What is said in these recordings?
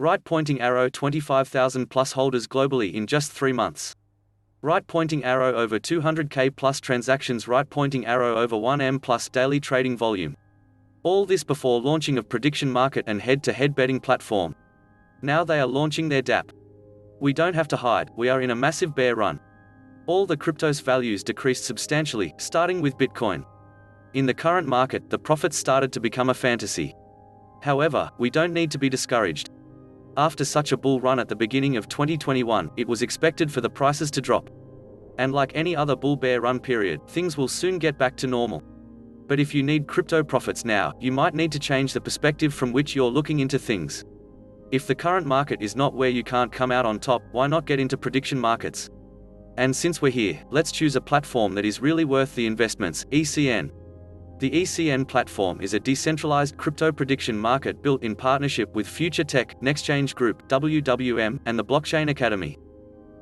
Right pointing arrow 25,000 plus holders globally in just 3 months. Right pointing arrow over 200k plus transactions. Right pointing arrow over 1M plus daily trading volume. All this before launching of prediction market and head-to-head betting platform. Now they are launching their Dapp. We don't have to hide, we are in a massive bear run. All the cryptos' values decreased substantially, starting with Bitcoin. In the current market, the profits started to become a fantasy. However, we don't need to be discouraged. After such a bull run at the beginning of 2021, it was expected for the prices to drop. And like any other bull-bear run period, things will soon get back to normal. But if you need crypto profits now, you might need to change the perspective from which you're looking into things. If the current market is not where you can't come out on top, why not get into prediction markets? And since we're here, let's choose a platform that is really worth the investments, ECN. The ECN platform is a decentralized crypto prediction market built in partnership with Future Tech, Nexchange Group, WWM, and the Blockchain Academy.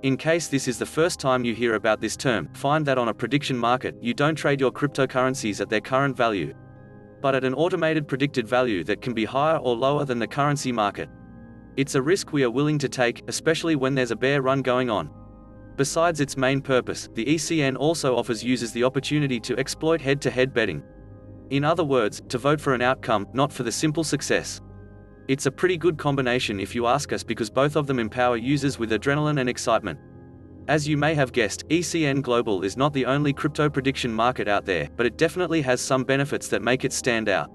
In case this is the first time you hear about this term, find that on a prediction market, you don't trade your cryptocurrencies at their current value, but at an automated predicted value that can be higher or lower than the currency market. It's a risk we are willing to take, especially when there's a bear run going on. Besides its main purpose, the ECN also offers users the opportunity to exploit head-to-head betting. In other words, to vote for an outcome, not for the simple success. It's a pretty good combination if you ask us, because both of them empower users with adrenaline and excitement. As you may have guessed, ECN Global is not the only crypto prediction market out there, but it definitely has some benefits that make it stand out.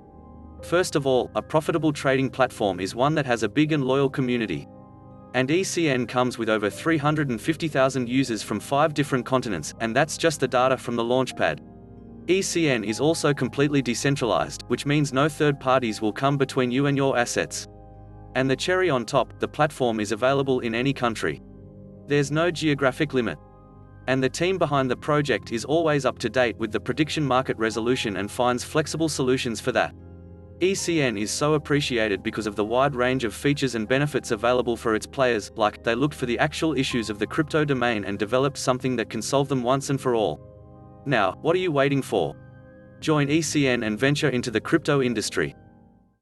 First of all, a profitable trading platform is one that has a big and loyal community. And ECN comes with over 350,000 users from 5 different continents, and that's just the data from the Launchpad. ECN is also completely decentralized, which means no third parties will come between you and your assets. And the cherry on top, the platform is available in any country. There's no geographic limit. And the team behind the project is always up to date with the prediction market resolution and finds flexible solutions for that. ECN is so appreciated because of the wide range of features and benefits available for its players, like, they looked for the actual issues of the crypto domain and developed something that can solve them once and for all. Now, what are you waiting for? Join ECN and venture into the crypto industry.